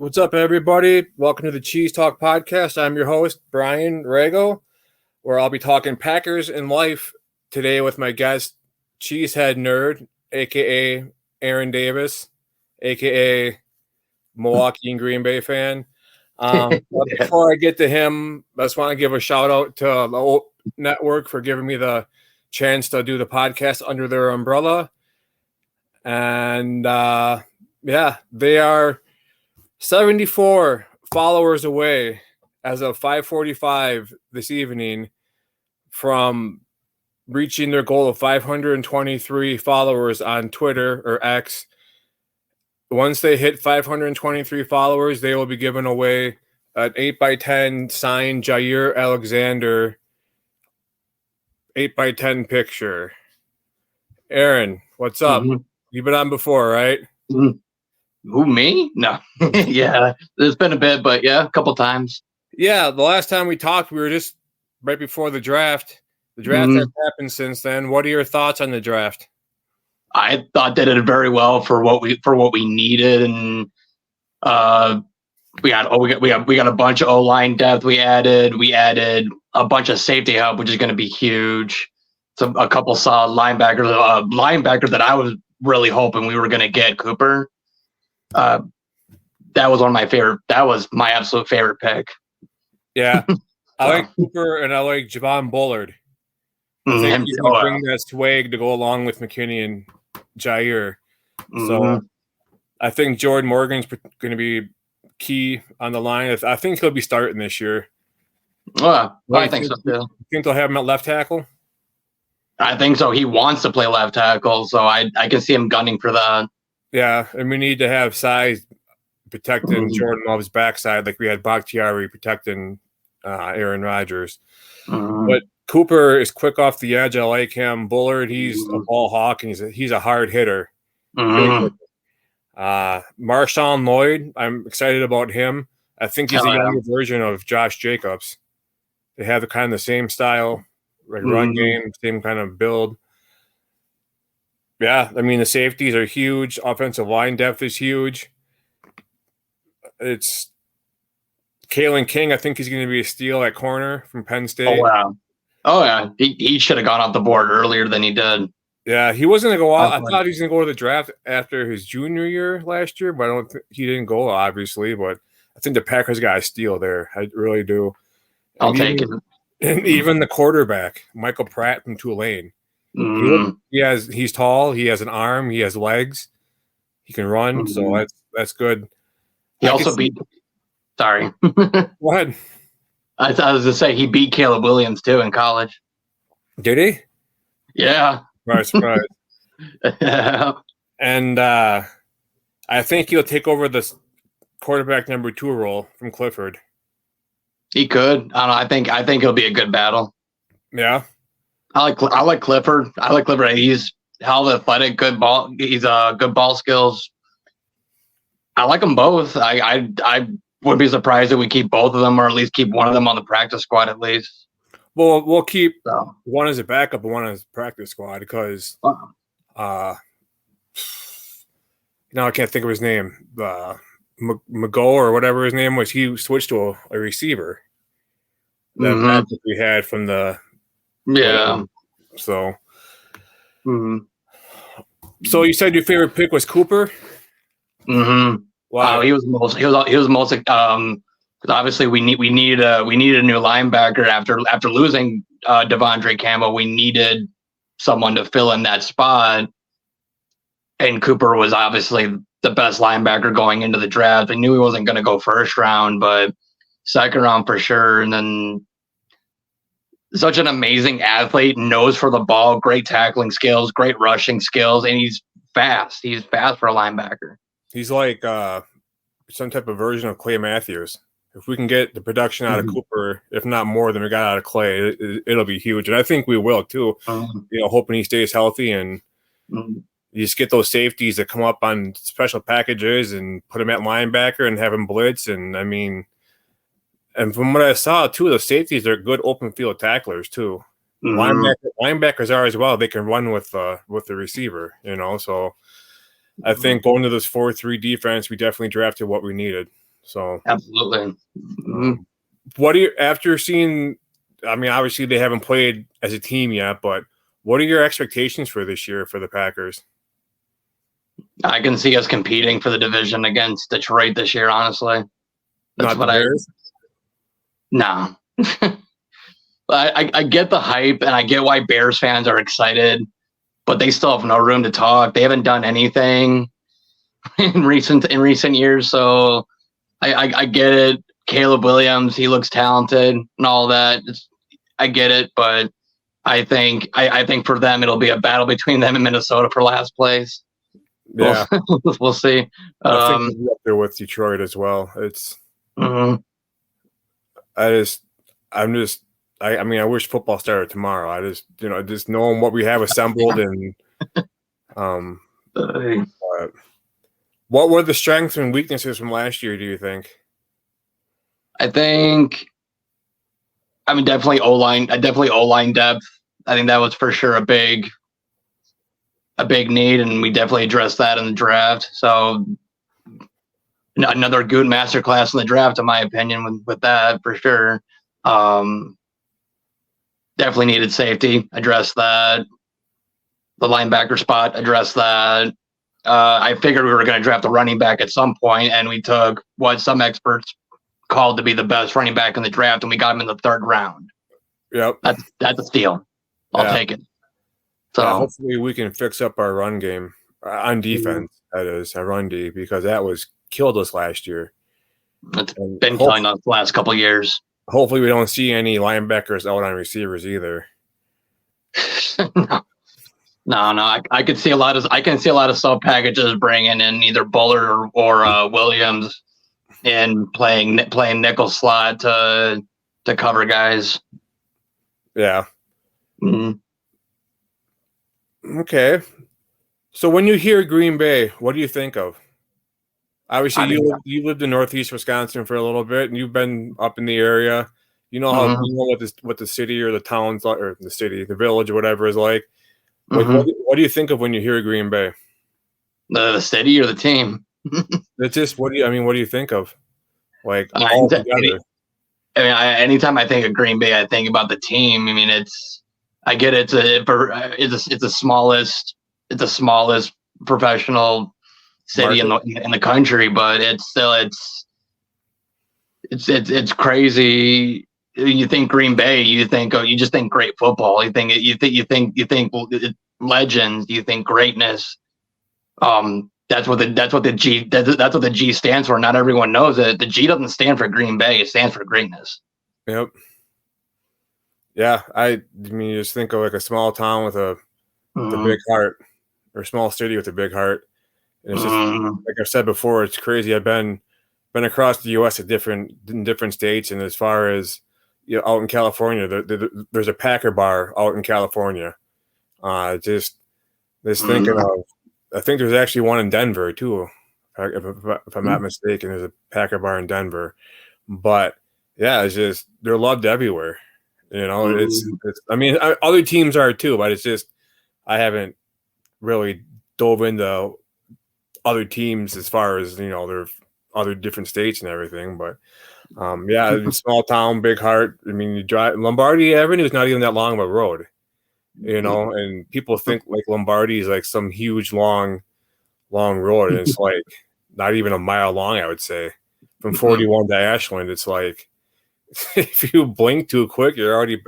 What's up, everybody? Welcome to the CheezeTalk podcast. I'm your host, Brian Rago, where I'll be talking Packers and life today with my guest, Cheesehead Nerd, a.k.a. Aaron Davis, a.k.a. Milwaukee and Green Bay fan. But before I get to him, I just want to give a shout-out to the old network for giving me the chance to do the podcast under their umbrella. And, they are 74 followers away as of 5:45 this evening from reaching their goal of 523 followers on Twitter or X. Once they hit 523 followers, they will be giving away an 8x10 signed Jair Alexander 8x10 picture. Aaron, what's up? Mm-hmm. You've been on before, right? Mm-hmm. Who, me? No. Yeah, there's been a bit, but yeah, a couple times. Yeah, the last time we talked, we were just right before the draft. The draft has happened since then. What are your thoughts on the draft? I thought they did very well for what we needed, and we got a bunch of O-line depth. We added a bunch of safety help, which is going to be huge. A couple solid linebackers. Linebacker that I was really hoping we were going to get, Cooper. That was one of my favorite. That was my absolute favorite pick. Yeah, I like Cooper and I like Javon Bullard. I think he's going to bring that swag to go along with McKinney and Jair. So I think Jordan Morgan's going to be key on the line. I think he'll be starting this year. I think so too. You think they'll have him at left tackle? I think so. He wants to play left tackle, so I can see him gunning for that. Yeah, and we need to have size protecting Jordan Love's backside like we had Bakhtiari protecting Aaron Rodgers. But Cooper is quick off the edge. I like him. Bullard, he's a ball hawk, and he's a hard hitter. Marshawn Lloyd, I'm excited about him. I think he's a younger version of Josh Jacobs. They have the same style, like run game, same kind of build. Yeah, I mean, the safeties are huge. Offensive line depth is huge. It's Kalen King. I think he's going to be a steal at corner from Penn State. Oh, wow. Oh, yeah. He should have gone off the board earlier than he did. Yeah, he wasn't going to go out. I thought he was going to go to the draft after his junior year last year, but he didn't go, obviously. But I think the Packers got a steal there. I really do. I'll take it. And even the quarterback, Michael Pratt from Tulane. He's tall. He has an arm. He has legs. He can run. So that's good. He also beat. Sorry. Go ahead. I was going to say he beat Caleb Williams too in college. Did he? Yeah. Surprise. And I think he'll take over the quarterback number 2 role from Clifford. He could. I don't know. I think it'll be a good battle. Yeah. I like Clifford. He's hell athletic, good ball. He's good ball skills. I like them both. I would be surprised if we keep both of them, or at least keep one of them on the practice squad at least. Well, we'll keep one as a backup and one as practice squad because, I can't think of his name. McGo or whatever his name was. He switched to a receiver. That we had from the. Yeah. So. So you said your favorite pick was Cooper? Wow. He was most. Obviously we needed a new linebacker after losing Devondre Campbell. We needed someone to fill in that spot, and Cooper was obviously the best linebacker going into the draft. I knew he wasn't going to go first round, but second round for sure. And then such an amazing athlete, nose for the ball, great tackling skills, great rushing skills, and he's fast. He's fast for a linebacker. He's like some type of version of Clay Matthews. If we can get the production out of Cooper, if not more than we got out of Clay, it'll be huge. And I think we will too. Hoping he stays healthy and you just get those safeties that come up on special packages and put him at linebacker and have him blitz. And I mean, and from what I saw too, the safeties are good open field tacklers too. Linebackers are as well. They can run with the receiver, So I think going to this 4-3 defense, we definitely drafted what we needed. So absolutely. What do you, after seeing, I mean, obviously they haven't played as a team yet, but what are your expectations for this year for the Packers? I can see us competing for the division against Detroit this year, honestly. That's Not the Bears? No. I get the hype and I get why Bears fans are excited, but they still have no room to talk. They haven't done anything in recent years, so I get it. Caleb Williams, he looks talented and all that. I get it, but I think for them it'll be a battle between them and Minnesota for last place. Yeah, we'll see. I think we'll be up there with Detroit as well. It's I mean, I wish football started tomorrow. I just, just knowing what we have assembled and what were the strengths and weaknesses from last year, do you think? Definitely O-line depth. I think that was for sure a big need, and we definitely addressed that in the draft. So another good masterclass in the draft, in my opinion, with that for sure. Definitely needed safety, address that. The linebacker spot, address that. I figured we were going to draft a running back at some point, and we took what some experts called to be the best running back in the draft, and we got him in the 3rd round. Yep. That's a steal. I'll take it. So hopefully we can fix up our run game on defense. That is our run D, because that was killed us last year. It's been killing us the last couple of years. Hopefully we don't see any linebackers out on receivers either. No. I can see a lot of sub packages bringing in either Bullard or Williams and playing nickel slot to cover guys. Yeah. Okay. So when you hear Green Bay, what do you think of? Obviously, you lived in Northeast Wisconsin for a little bit, and you've been up in the area. You know how what the city or the towns or the city, the village or whatever is like. What do you think of when you hear Green Bay? The city or the team? It's just what do you think of? Like all together. Anytime I think of Green Bay, I think about the team. I mean, I get it. It's the smallest professional city in the country, but it's crazy. You think Green Bay, you just think great football. You think legends. You think greatness. That's what the G stands for. Not everyone knows it. The G doesn't stand for Green Bay. It stands for greatness. Yep. Yeah, I mean, you just think of like a small town with the big heart, or a small city with a big heart. And it's just like I've said before, it's crazy. I've been across the U.S. in different states, and as far as out in California, there's a Packer bar out in California. Just thinking of, I think there's actually one in Denver too, if I'm not mistaken. There's a Packer bar in Denver, but yeah, it's just they're loved everywhere. It's I mean, other teams are too, but it's just I haven't really dove into other teams as far as their other different states and everything. But yeah, small town, big heart. I mean, you drive Lombardi Avenue is not even that long of a road, and people think like Lombardi is like some huge long road, and it's like not even a mile long. I would say from 41 to Ashland, it's like if you blink too quick, you're already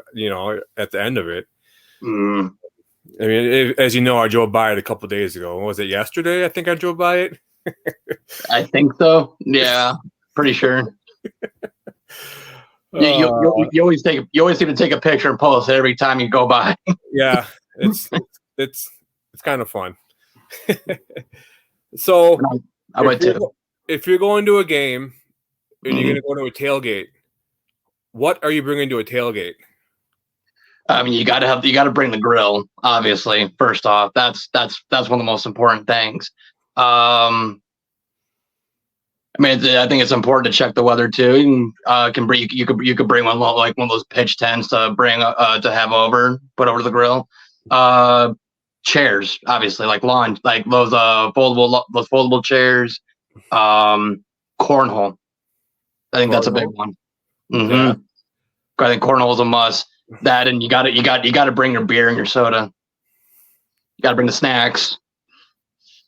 at the end of it. I mean, as you know, I drove by it a couple of days ago. Was it yesterday? I think I drove by it. I think so. Yeah, pretty sure. You always seem to take a picture and post it every time you go by. Yeah, it's kind of fun. So I would too. If you're going to a game and you're going to go to a tailgate, what are you bringing to a tailgate? I mean, you got to bring the grill. Obviously, first off, that's one of the most important things. I think it's important to check the weather too. You could bring one of those pitch tents to bring to have put over the grill. Chairs, obviously, like lawn, like those foldable chairs. Cornhole. I think that's a big one. Mm-hmm. Yeah. I think cornhole is a must. That, and you got to bring your beer and your soda. You got to bring the snacks.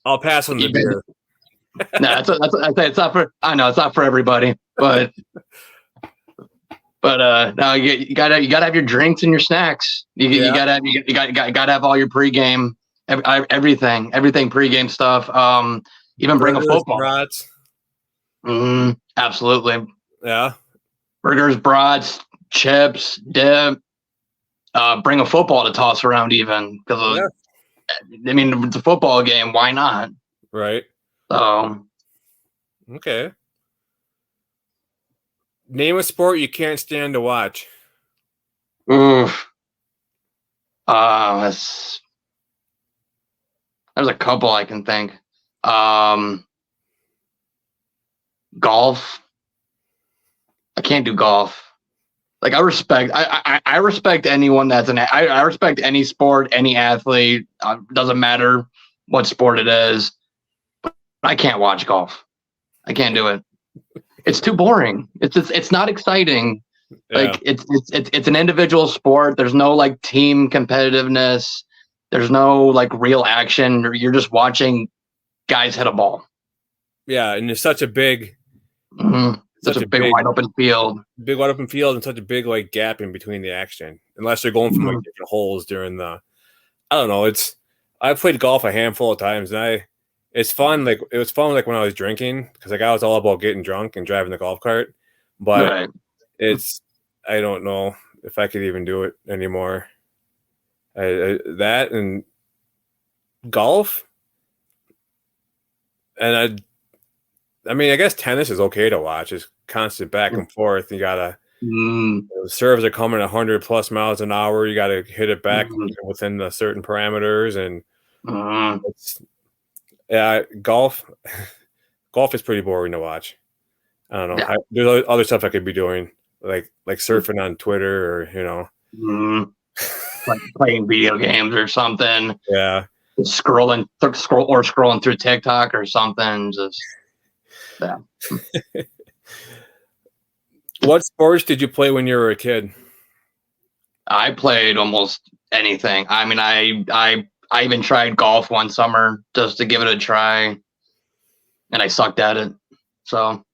I'll pass on the beer. No, it's not for. I know it's not for everybody, but no, you gotta have your drinks and your snacks. You gotta have all your pregame, everything pregame stuff. Even bring a football. Brats. Absolutely. Yeah. Burgers, brats, chips, dip. Bring a football to toss around, even because I mean it's a football game. Why not? Right. So. Okay. Name a sport you can't stand to watch. Oof. There's a couple I can think. Golf. I can't do golf. Like I respect anyone that's I respect any sport, any athlete. Doesn't matter what sport it is. But I can't watch golf. I can't do it. It's too boring. It's not exciting. Yeah. Like it's an individual sport. There's no like team competitiveness. There's no like real action. You're just watching guys hit a ball. Yeah, and it's such a big, such a big wide open field. Big wide open field, and such a big like gap in between the action. Unless they're going from like different holes during the, I don't know. I've played golf a handful of times, and it's fun. Like it was fun like when I was drinking, because like I was all about getting drunk and driving the golf cart. But I don't know if I could even do it anymore. That and golf, and I mean, I guess tennis is okay to watch. It's constant back and forth. You gotta the serves are coming 100+ miles an hour. You gotta hit it back within the certain parameters, and golf is pretty boring to watch. I don't know. There's other stuff I could be doing, like surfing on Twitter, or like playing video games or something. Yeah, scrolling through TikTok or something. Just What sports did you play when you were a kid? I played almost anything. I mean, I even tried golf one summer just to give it a try, and I sucked at it. So,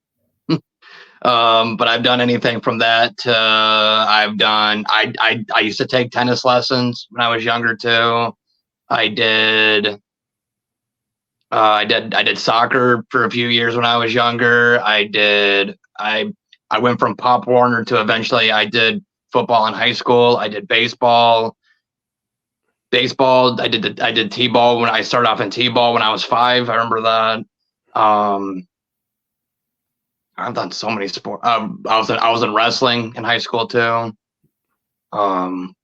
but I've done anything from that to I used to take tennis lessons when I was younger too. I did soccer for a few years when I was younger. I went from Pop Warner to eventually I did football in high school. I did baseball. I did t-ball when I started off in t-ball when I was 5. I remember that. I've done so many sports. I was in wrestling in high school too. And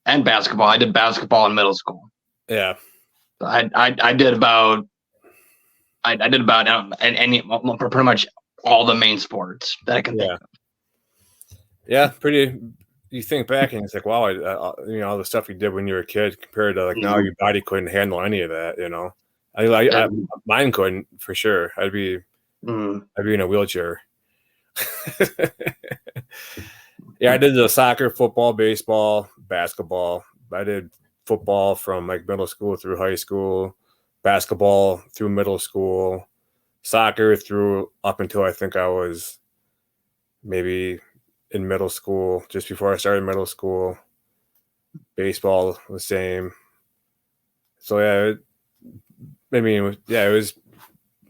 basketball. I did basketball in middle school. Yeah. I did about any pretty much all the main sports that I can think of. Yeah, pretty. You think back and it's like, wow, all the stuff you did when you were a kid compared to like now, your body couldn't handle any of that. Mine couldn't for sure. I'd be in a wheelchair. Yeah, I did the soccer, football, baseball, basketball. I did football from like middle school through high school, basketball through middle school, soccer through up until I think I was maybe in middle school, just before I started middle school. Baseball the same. So it was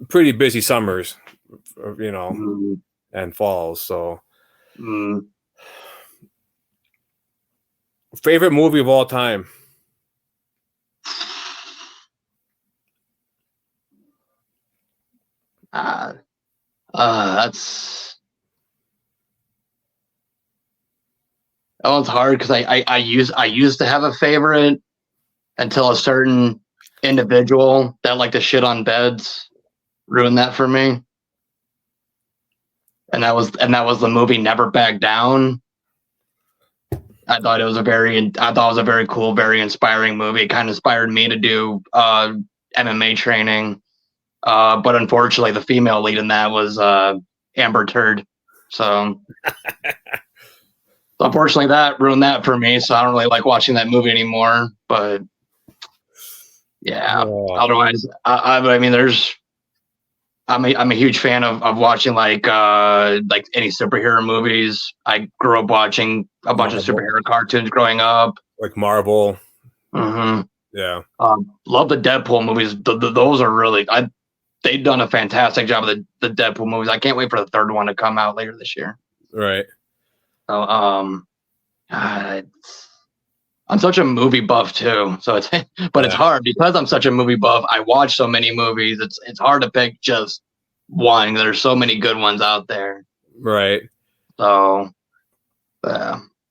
pretty busy summers, and falls. So favorite movie of all time? That one's hard because I used to have a favorite until a certain individual that liked to shit on beds ruined that for me. And that was the movie Never Back Down. I thought it was a very cool, very inspiring movie. It kind of inspired me to do MMA training. But unfortunately the female lead in that was Amber Turd. So unfortunately, that ruined that for me. So I don't really like watching that movie anymore. But yeah, otherwise, I mean, I'm a huge fan of watching like any superhero movies. I grew up watching a bunch of superhero cartoons growing up, like Marvel. Mm-hmm. Yeah, love the Deadpool movies. Those are really they've done a fantastic job of the Deadpool movies. I can't wait for the third one to come out later this year. Right. So I'm such a movie buff too. So it's hard because I'm such a movie buff. I watch so many movies. It's hard to pick just one. There's so many good ones out there. Right. So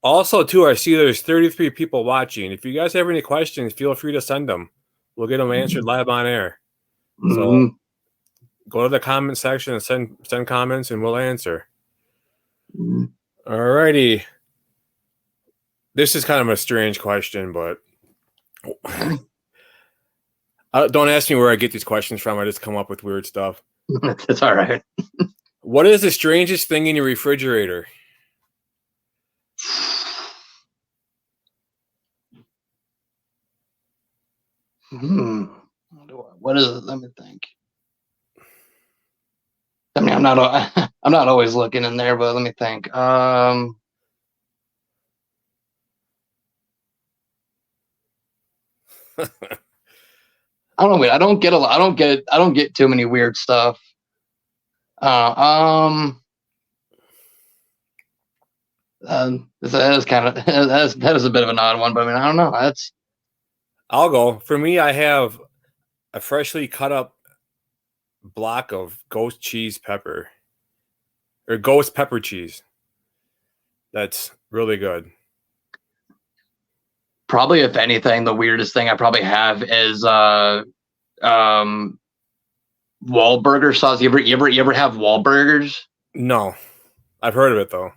also too, I see there's 33 people watching. If you guys have any questions, feel free to send them. We'll get them answered live on air. So go to the comment section and send comments and we'll answer. All righty. This is kind of a strange question, but don't ask me where I get these questions from. I just come up with weird stuff. It's all right. What is the strangest thing in your refrigerator? What is it? Let me think. I mean, I'm not always looking in there, but let me think. I don't know. I don't get too many weird stuff. That is kind of that is a bit of an odd one, but I mean, I don't know. I'll go. For me, I have a freshly cut up block of ghost cheese pepper or ghost pepper cheese. That's really good. Probably, if anything, the weirdest thing I probably have is Wahlburger sauce. You ever have Wahlburgers? No, I've heard of it though.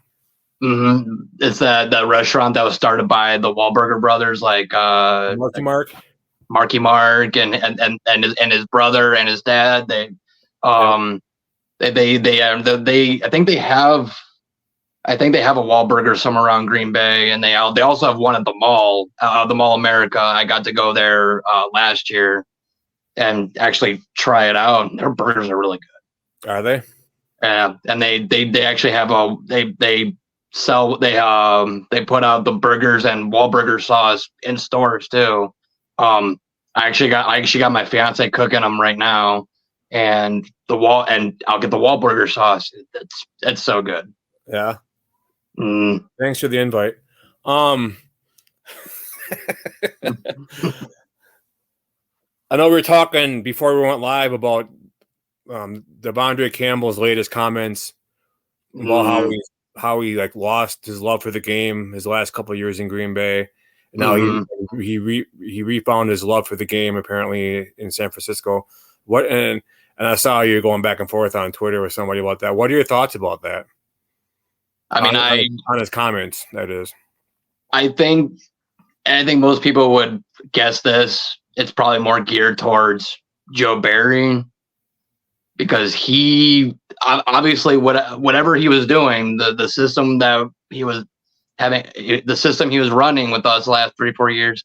Mm-hmm. It's that restaurant that was started by the Wahlburger brothers, like Marky Mark and his brother and his dad. I think they have a Wahlburger somewhere around Green Bay, and they also have one at the mall, the Mall America. I got to go there last year and actually try it out. Their burgers are really good. Are they? Yeah, and they actually have they put out the burgers and Wahlburger sauce in stores too. I actually got my fiance cooking them right now, and I'll get the Wahlburger sauce. It's so good. Yeah. Thanks for the invite. I know we were talking before we went live about Devondre Campbell's latest comments about how he like lost his love for the game his last couple of years in Green Bay, and now he refound his love for the game apparently in San Francisco. And I saw you going back and forth on Twitter with somebody about that. What are your thoughts about that? I mean, on his comments, that is. I think most people would guess this. It's probably more geared towards Joe Barry, because he obviously whatever he was doing, the system that he was having, the system he was running with us the last 3-4 years,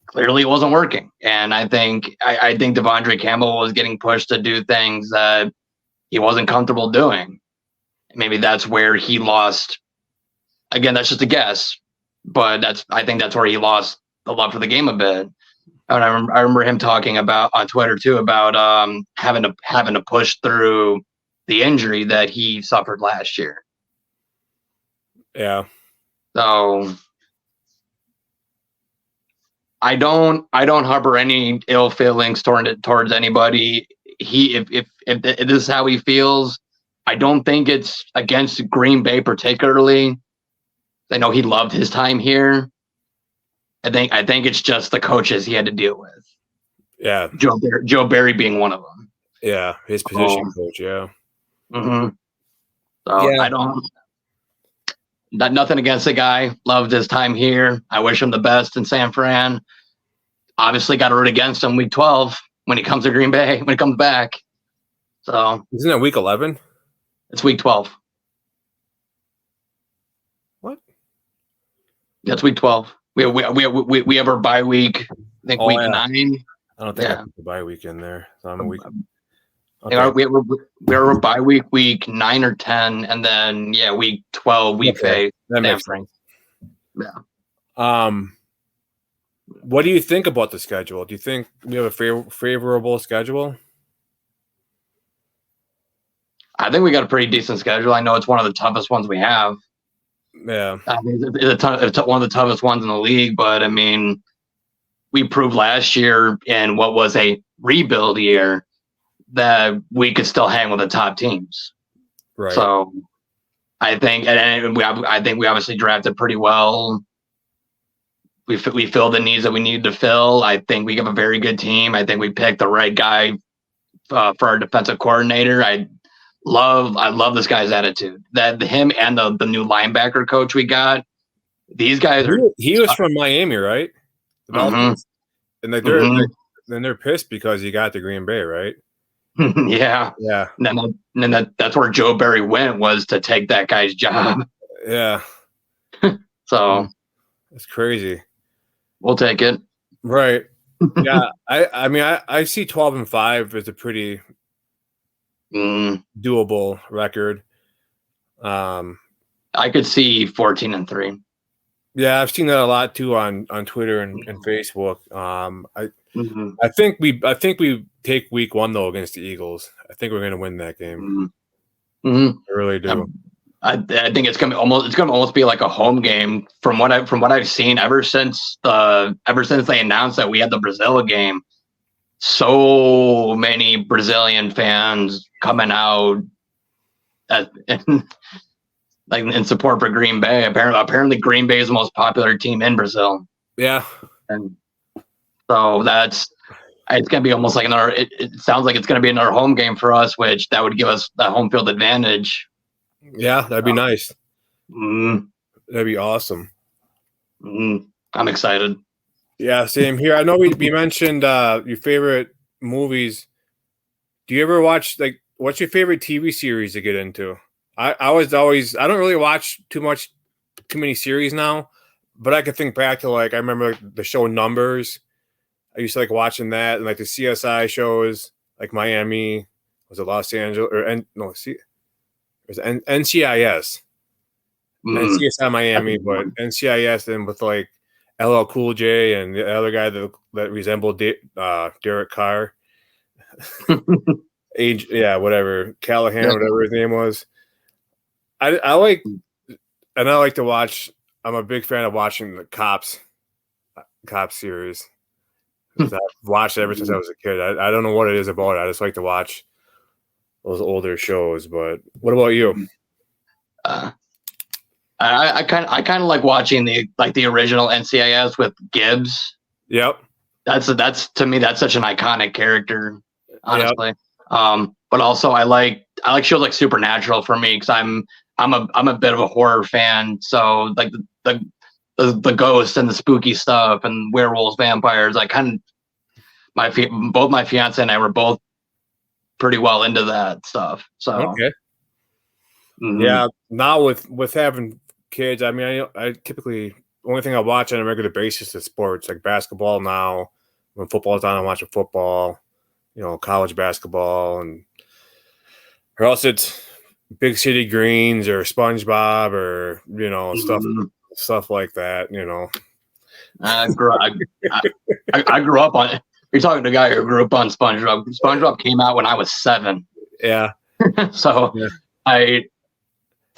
clearly it wasn't working. And I think Devondre Campbell was getting pushed to do things that he wasn't comfortable doing. Maybe that's where he lost. Again, that's just a guess, but I think that's where he lost the love for the game a bit. And I remember him talking about on Twitter too about having to push through the injury that he suffered last year. Yeah. So I don't harbor any ill feelings towards anybody. If this is how he feels, I don't think it's against Green Bay particularly. I know he loved his time here. I think it's just the coaches he had to deal with. Yeah, Joe Barry being one of them. Yeah, his position coach. Yeah. Mm-hmm. So yeah. I don't. Nothing against the guy. Loved his time here. I wish him the best in San Fran. Obviously, got to root against him week 12 when he comes to Green Bay when he comes back. So isn't it week 11? It's week 12. What? That's week 12. We have our bye week. I think week 9. I don't think I put the bye week in there. So I'm a week. Okay. We have our bye week 9 or 10, and then week 12 we face. That makes sense. Yeah. What do you think about the schedule? Do you think we have a favorable schedule? I think we got a pretty decent schedule. I know it's one of the toughest ones we have. Yeah. It's one of the toughest ones in the league, but I mean, we proved last year in what was a rebuild year that we could still hang with the top teams. Right. So I think, I think we obviously drafted pretty well. We filled the needs that we needed to fill. I think we have a very good team. I think we picked the right guy for our defensive coordinator. I love this guy's attitude. That him and the new linebacker coach we got. These guys are. He was from Miami, right? The Dolphins. And they're pissed because he got to Green Bay, right? Yeah. And then that's where Joe Barry went, was to take that guy's job. Yeah. So it's crazy. We'll take it. Right. Yeah. I mean, I see 12-5 as a pretty doable record. I could see 14-3. Yeah, I've seen that a lot too on Twitter and Facebook. I think we take week 1 though against the Eagles. I think we're going to win that game. I really do. I think it's gonna almost be like a home game from what I've seen ever since they announced that we had the Brazil game. So many Brazilian fans coming out in support for Green Bay. Apparently Green Bay is the most popular team in Brazil. Yeah, and so it's gonna be almost like another. It sounds like it's gonna be another home game for us, which that would give us that home field advantage. Yeah, that'd be nice. That'd be awesome. I'm excited. Yeah, same here. I know we mentioned your favorite movies. Do you ever watch, like, what's your favorite TV series to get into? I don't really watch too many series now, but I could think back to, like, I remember the show Numbers. I used to like watching that, and like the CSI shows, like Miami, was it Los Angeles it was NCIS. And CSI Miami, but NCIS then with like LL Cool J and the other guy that resembled Derek Carr. Whatever. Callahan, whatever his name was. I like to watch. I'm a big fan of watching the cop series. I've watched it ever since I was a kid. I don't know what it is about it. I just like to watch those older shows. But what about you? I kind of like watching the original NCIS with Gibbs. Yep. That's to me, that's such an iconic character, honestly. Yep. But also I like shows like Supernatural for me, because I'm a bit of a horror fan. So like the ghosts and the spooky stuff and werewolves, vampires, both my fiance and I were both pretty well into that stuff. So okay. Yeah. Now with having kids, I mean, I typically, only thing I watch on a regular basis is sports, like basketball now. When football's on, I'm watching football, college basketball, or else it's Big City Greens or SpongeBob or, stuff like that, I grew up on, you're talking to a guy who grew up on SpongeBob. SpongeBob came out when I was 7. Yeah. So yeah.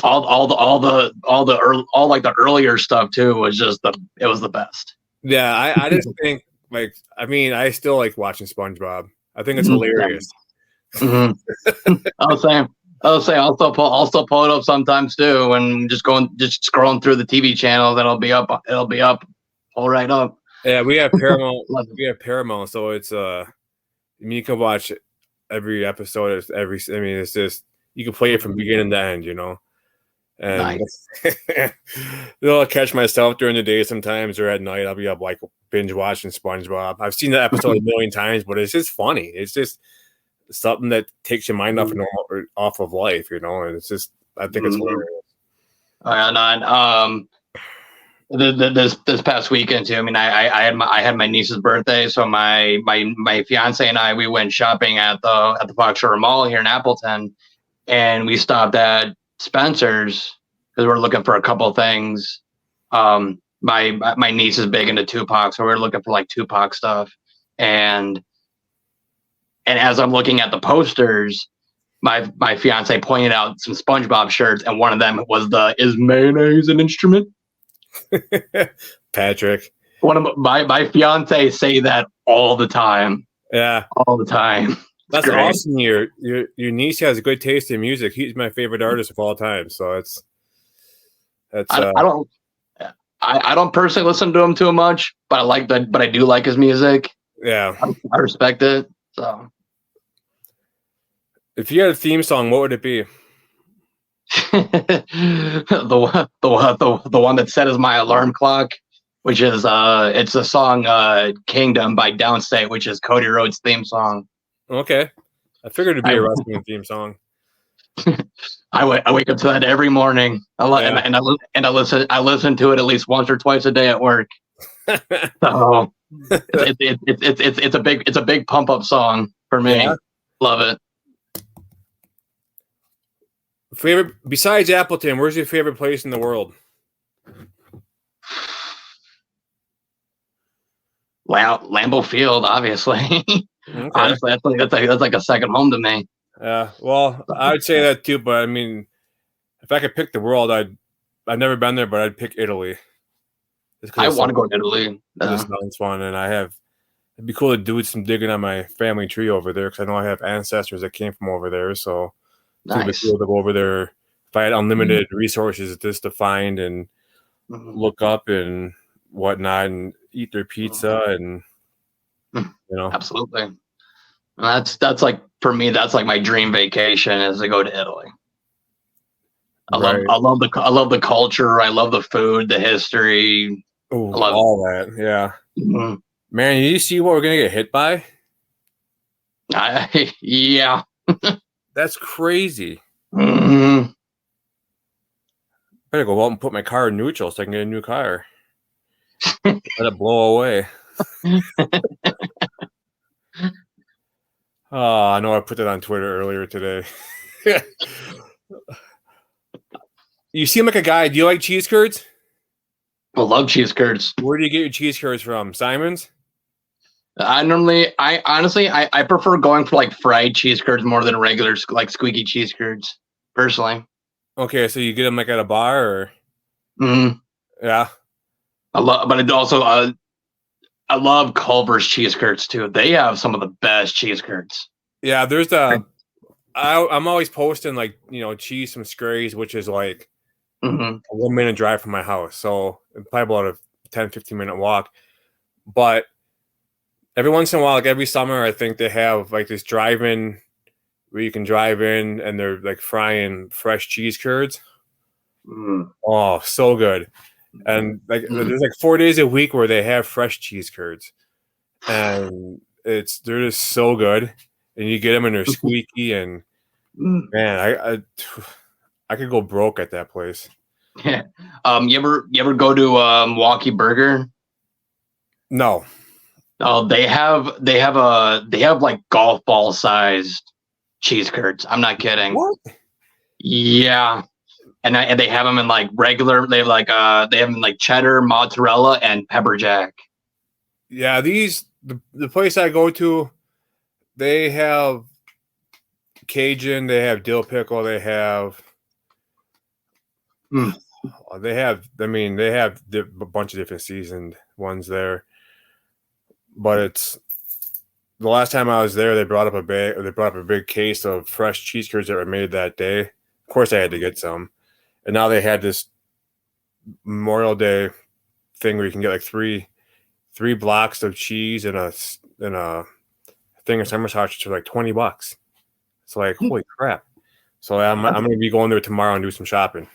All the earlier stuff too was it was the best. Yeah, I just think, like, I mean, I still like watching SpongeBob. I think it's hilarious. I'll say I'll still pull it up sometimes too, and just scrolling through the TV channels, and it'll be up all right up. Yeah, we have Paramount. So it's you can watch every episode. It's just, you can play it from beginning to end, And nice. I'll catch myself during the day sometimes, or at night I'll be up like binge watching SpongeBob. I've seen the episode a million times, but it's just funny. It's just something that takes your mind off of normal or off of life, you know. And it's just, I think it's hilarious. And this past weekend too. I mean, I had my niece's birthday, so my fiance and I, we went shopping at the Fox Shore Mall here in Appleton, and we stopped at Spencer's because we're looking for a couple of things. My niece is big into Tupac, so we're looking for like Tupac stuff, and as I'm looking at the posters, my fiance pointed out some SpongeBob shirts, and one of them was the "Is mayonnaise an instrument?" Patrick. One of my fiance say that all the time. Yeah, all the time. That's great. Awesome. Your niece has a good taste in music. He's my favorite artist of all time. So I don't personally listen to him too much, but I do like his music. Yeah, I respect it. So, if you had a theme song, what would it be? the one that set as my alarm clock, which is it's the song "Kingdom" by Downstate, which is Cody Rhodes' theme song. Okay, I figured it'd be a wrestling theme song. I wake up to that every morning. I listen to it at least once or twice a day at work. So it's a big pump up song for me. Yeah. Love it. Favorite besides Appleton, where's your favorite place in the world? Lambeau Field, obviously. Okay. Honestly, that's like a second home to me. Yeah, well, I would say that too, but I mean, if I could pick the world, I've never been there, but I'd pick Italy. I want to go to Italy. This sounds fun, and it'd be cool to do some digging on my family tree over there because I know I have ancestors that came from over there, so it'd be cool to go over there. If I had unlimited resources just to find and look up and whatnot and eat their pizza and absolutely. That's like for me. That's like my dream vacation is to go to Italy. I love the culture. I love the food, the history. Ooh, I love all that. Yeah, man. You see what we're gonna get hit by? Yeah. That's crazy. Mm-hmm. Better go out and put my car in neutral so I can get a new car. Let it blow away. Oh, I know I put that on Twitter earlier today. You seem like a guy. Do you like cheese curds? I love cheese curds. Where do you get your cheese curds from? Simon's? I honestly prefer going for like fried cheese curds more than regular like squeaky cheese curds, personally. Okay, so you get them like at a bar or? Mm-hmm. Yeah. I love Culver's cheese curds too. They have some of the best cheese curds. Yeah, there's I'm always posting like, cheese from Scurry's, which is like a 1 minute drive from my house. So probably about a 10-15 minute walk. But every once in a while, like every summer, I think they have like this drive-in where you can drive in and they're like frying fresh cheese curds. Oh, so good. And like there's like 4 days a week where they have fresh cheese curds. And they're just so good. And you get them and they're squeaky and man, I could go broke at that place. Yeah. You ever go to Walkie Burger? No. Oh, they have like golf ball sized cheese curds. I'm not kidding. What? Yeah. And they have them in like regular. They have them in like cheddar, mozzarella, and pepper jack. Yeah, the place I go to, they have Cajun, they have dill pickle, they have they have a bunch of different seasoned ones there. But it's the last time I was there, they brought up a big case of fresh cheese curds that were made that day. Of course I had to get some. And now they had this Memorial Day thing where you can get like three blocks of cheese and a thing of summer sausage for like $20. It's like, holy crap. So I'm going to be going there tomorrow and do some shopping.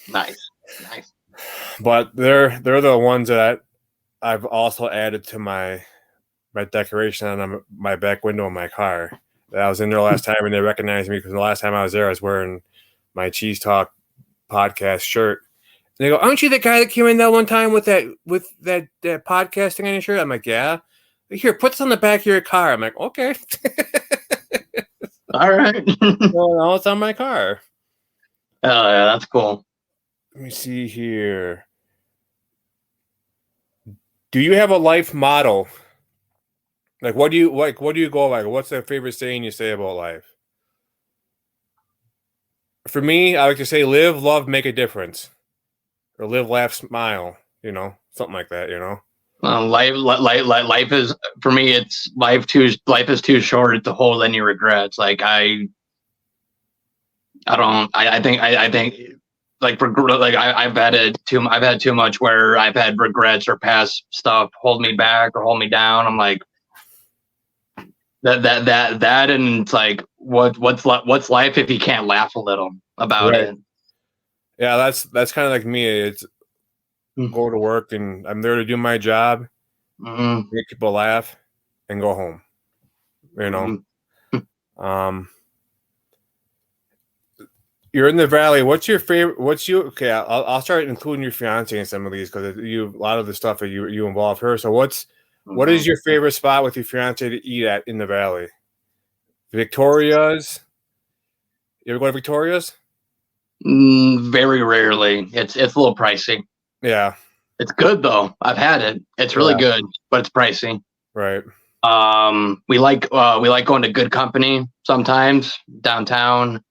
Nice. But they're the ones that I've also added to my decoration on my back window of my car. I was in there last time, and they recognized me because the last time I was there, I was wearing my Cheese Talk podcast shirt. And they go, "Aren't you the guy that came in that one time with that podcasting on your shirt?" I'm like, "Yeah." Here, put this on the back of your car. I'm like, "Okay." All right. Well, now it's on my car. Oh yeah, that's cool. Let me see here. Do you have a life motto? Like, what do you like? What do you go like? What's the favorite saying you say about life? For me, I like to say, live, love, make a difference, or live, laugh, smile. Something like that. Life is for me. It's life is too short to hold any regrets. Like I think I've had too much where I've had regrets or past stuff hold me back or hold me down. I'm like that, and it's like what's life if you can't laugh a little about Right. it? Yeah, that's kind of like me. It's go to work and I'm there to do my job, make people laugh, and go home. You're in the valley. What's your favorite? Okay? I'll start including your fiance in some of these because a lot of the stuff that you involve her. So what is your favorite spot with your fiance to eat at in the valley? Victoria's. You ever go to Victoria's? Very rarely. It's a little pricey. Yeah. It's good though. I've had it. It's really good, but it's pricey. Right. We like going to Good Company sometimes downtown.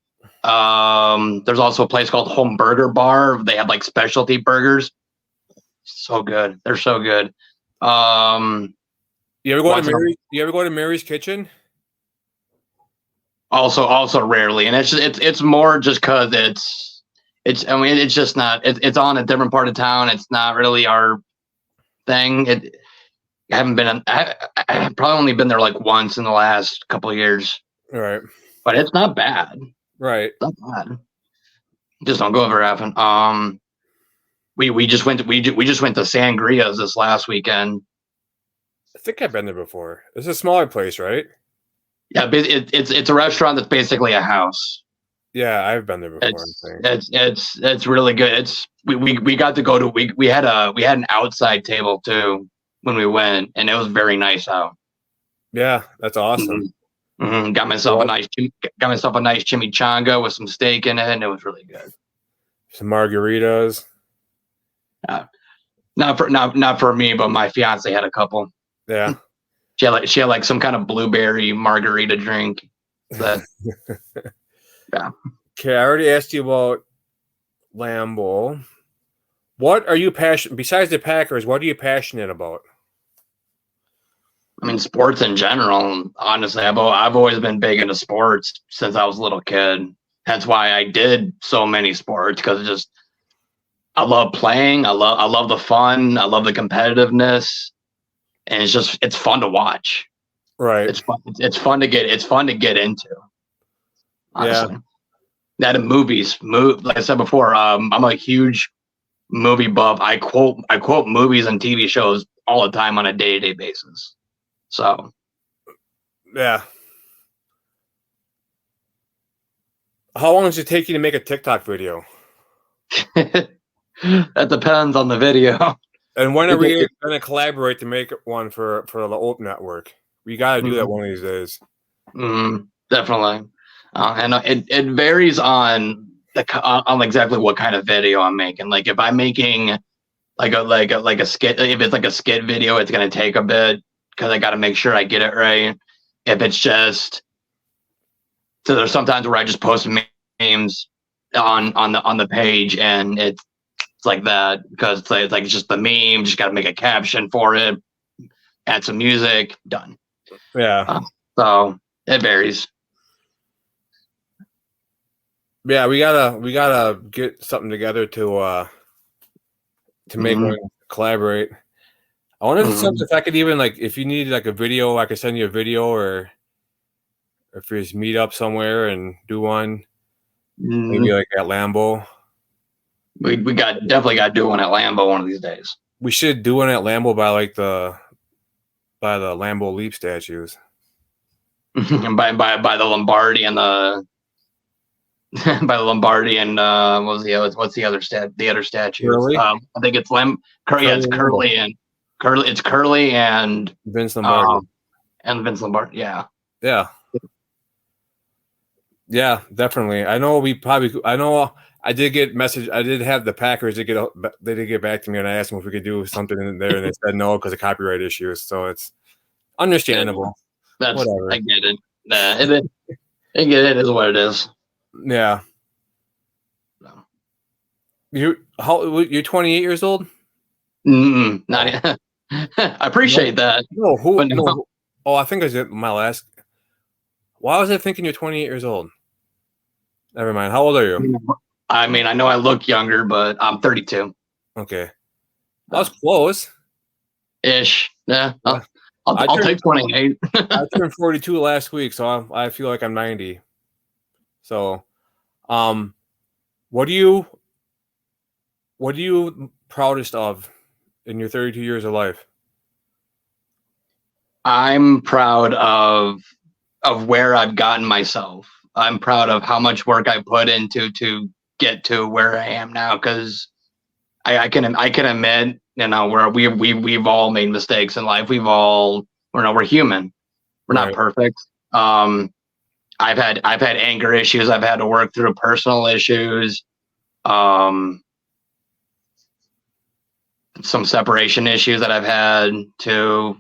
There's also a place called Home Burger Bar. They have like specialty burgers. So good. They're so good. You ever go to Mary's Kitchen? Also rarely, and it's more just because I mean it's just not it's on a different part of town. It's not really our thing. I've probably only been there like once in the last couple of years. Right. But it's not bad. Right. It's not bad. Just don't go very often. We just went to Sangria's this last weekend. I think I've been there before. It's a smaller place, right? Yeah, it's a restaurant that's basically a house. Yeah, I've been there before. It's really good. We got to go to we had an outside table too when we went, and it was very nice out. Yeah, that's awesome. Got myself a nice chimichanga with some steak in it, and it was really good. Some margaritas. Not for me, but my fiance had a couple. Yeah. She had like some kind of blueberry margarita drink. Yeah. Okay, I already asked you about Lambeau. What are you passionate besides the Packers? What are you passionate about? I mean, sports in general. Honestly, I've always been big into sports since I was a little kid. That's why I did so many sports because I love playing. I love the fun. I love the competitiveness, and it's fun to watch. Right. It's fun to get into. Honestly. Yeah. That in movies, like I said before, I'm a huge movie buff. I quote movies and TV shows all the time on a day-to-day basis. So, yeah. How long does it take you to make a TikTok video? That depends on the video. And when are we going to collaborate to make one for the Open Network? We got to do that one of these days. Definitely. And it varies on exactly what kind of video I'm making. Like if I'm making like a skit, if it's like a skit video, it's going to take a bit because I got to make sure I get it right. If it's just, so there's sometimes where I just post memes on the page and it's like that because it's just the meme. Just got to make a caption for it, add some music, done. Yeah. So it varies. Yeah, we gotta get something together to make one collaborate. I wonder if I could even if you need like a video, I could send you a video, or if we just meet up somewhere and do one, maybe like at Lambeau. We definitely got to do one at Lambeau one of these days. We should do one at Lambeau by the Lambeau Leap statues. by the Lombardi and the by the Lombardi and what's the other statues? Curly? I think it's it's Curly and Vince Lombardi. And Vince Lombardi. Yeah. Yeah, definitely. I know I did get message. I did have the Packers. They did get back to me, and I asked them if we could do something in there, and they said no because of copyright issues. So it's understandable. Whatever. I get it. It is what it is. Yeah. No. You're 28 years old? Not. I appreciate that. No, no. Oh, I think I was my last. Why was I thinking you're 28 years old? Never mind. How old are you? I mean, I know I look younger, but I'm 32. Okay. That was close. Ish. Yeah. I'll take 28. I turned 42 last week, so I feel like I'm 90. So, what are you proudest of in your 32 years of life? I'm proud of where I've gotten myself. I'm proud of how much work I put into to get to where I am now. Because I can admit, where we've all made mistakes in life. We're human. We're not perfect. I've had anger issues. I've had to work through personal issues. Some separation issues that I've had to.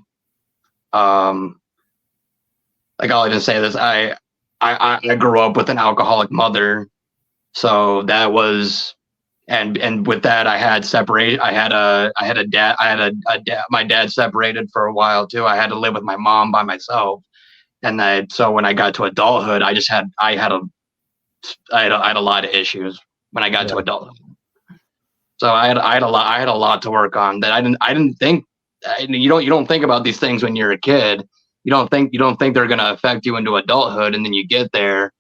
Like I'll even say this, I grew up with an alcoholic mother, so that was, and with that I had separate. I had a dad. My dad separated for a while too. I had to live with my mom by myself, and so when I got to adulthood, I had a lot of issues when I got to adulthood. So I had a lot to work on that I didn't think. You don't think about these things when you're a kid. You don't think they're gonna affect you into adulthood, and then you get there,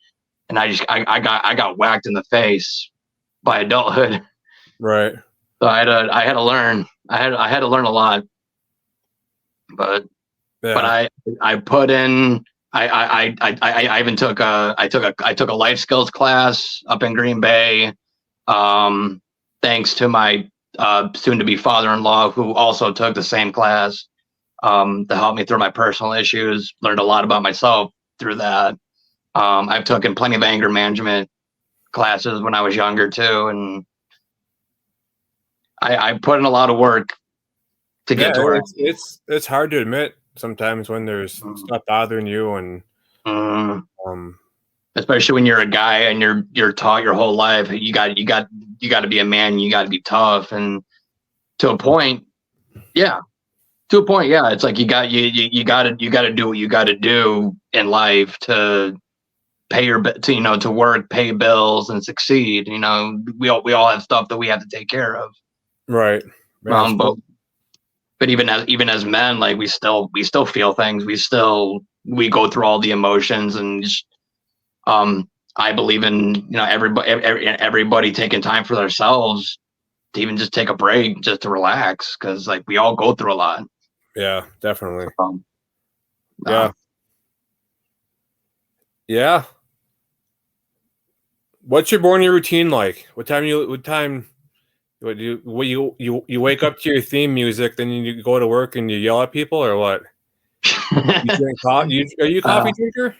and I got whacked in the face by adulthood. Right. So I had to learn. I had to learn a lot. But I put in. I even took a life skills class up in Green Bay. Thanks to my soon-to-be father-in-law, who also took the same class to help me through my personal issues. Learned a lot about myself through that. I've taken plenty of anger management classes when I was younger too, and I put in a lot of work to get to where it's hard to admit sometimes when there's stuff bothering you, and especially when you're a guy and you're taught your whole life you got to be a man, you got to be tough, and to a point, yeah. It's like you got to do what you got to do in life to pay to work, pay bills, and succeed. We all have stuff that we have to take care of. Right. But even as men, like we still feel things. We go through all the emotions, and just, I believe in everybody taking time for themselves to even just take a break, just to relax, because like we all go through a lot. Yeah, definitely. Yeah. What's your morning routine like? What time you wake up to your theme music, then you go to work and you yell at people, or what? You drink coffee? Are you a coffee drinker?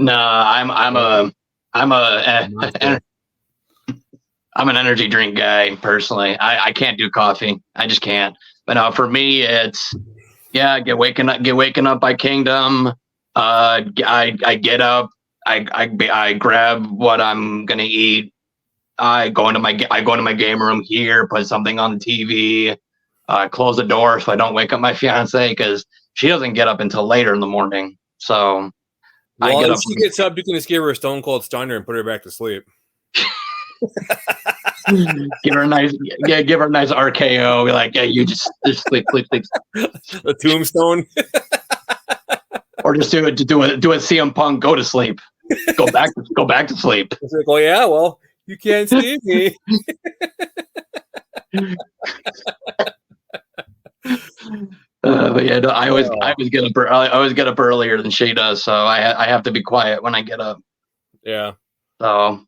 No, I'm an energy drink guy personally. I can't do coffee. I just can't. But no, for me, it's get waking up by Kingdom. I get up. I grab what I'm gonna eat. I go into my game room here, put something on the TV, close the door so I don't wake up my fiance, because she doesn't get up until later in the morning. So I get up. If she gets up, you can just give her a stone cold stunner and put her back to sleep. give her a nice RKO. Be like, yeah, you just sleep. A tombstone. Or just do a CM Punk, go to sleep. Go back to sleep. It's like, well, yeah, well, you can't see me. But yeah, no, I always get up. I always get up earlier than she does, so I have to be quiet when I get up. Yeah. So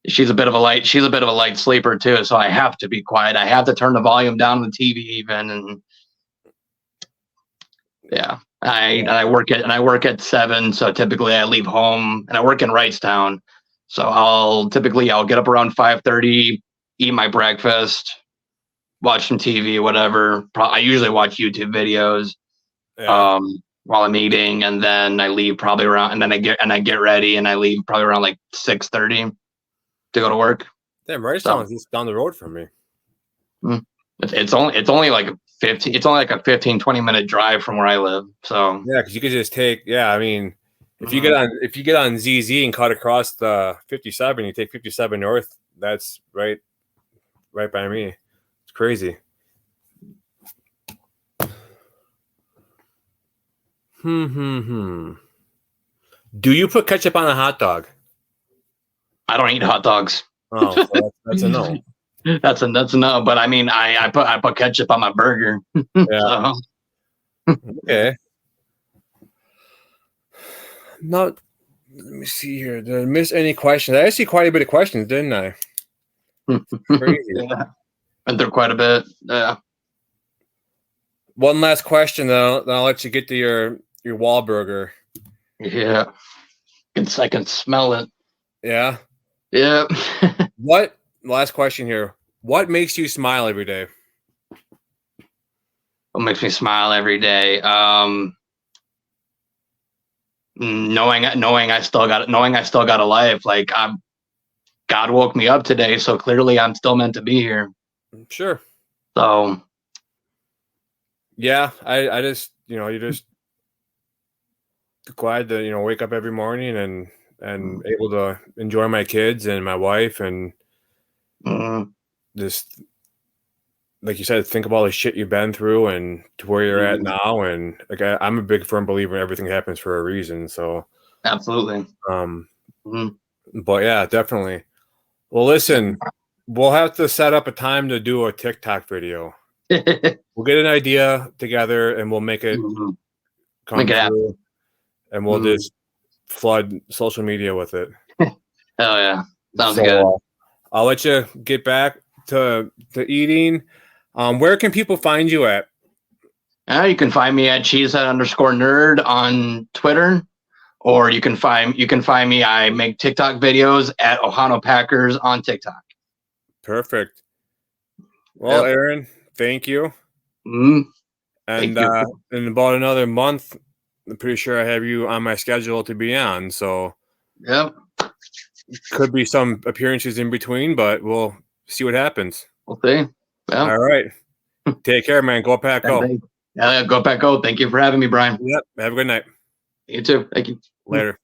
she's a bit of a light sleeper too, so I have to be quiet. I have to turn the volume down on the TV even, and yeah. I work at 7, so typically I leave home, and I work in Wrightstown, so I'll get up around 5:30, eat my breakfast, watch some TV, whatever. I usually watch YouTube videos while I'm eating, and then I leave probably around, and then I get ready, and I leave probably around like 6:30 to go to work. Damn, Wrightstown is just down the road from me. It's only like a 15-20 minute drive from where I live. So yeah, because you could just take. Yeah, I mean, if you get on ZZ and cut across the 57, you take 57 north. That's right by me. It's crazy. Do you put ketchup on a hot dog? I don't eat hot dogs. Oh, so that's a no. That's a no. But I mean, I put ketchup on my burger. Yeah. So. Okay. Not. Let me see here. Did I miss any questions? I asked you quite a bit of questions, didn't I? Crazy. Yeah. Went through quite a bit. Yeah. One last question, though. Then I'll let you get to your Wahlburger. Yeah. I can smell it. Yeah. Yeah. Last question here. What makes you smile every day? What makes me smile every day? Knowing I still got a life. Like God woke me up today, so clearly I'm still meant to be here. Sure. So yeah, I just you're just glad to wake up every morning and able to enjoy my kids and my wife and just like you said, think of all the shit you've been through and to where you're at now. And like I'm a big firm believer in everything happens for a reason. So absolutely. But yeah, definitely. Well, listen, we'll have to set up a time to do a TikTok video. We'll get an idea together and we'll make it come through, and we'll just flood social media with it. Hell yeah, sounds good. I'll let you get back to eating. Where can people find you at? You can find me at CheezeTalk_nerd on Twitter, or you can find me. I make TikTok videos at Ohio Packers on TikTok. Perfect. Well, yep. Aaron, thank you. And in about another month, I'm pretty sure I have you on my schedule to be on. So, yep. Could be some appearances in between, but we'll see what happens. We'll see. Well, all right. Take care, man. Go Pack, go. Go Pack, go. Thank you for having me, Brian. Yep. Have a good night. You too. Thank you. Later.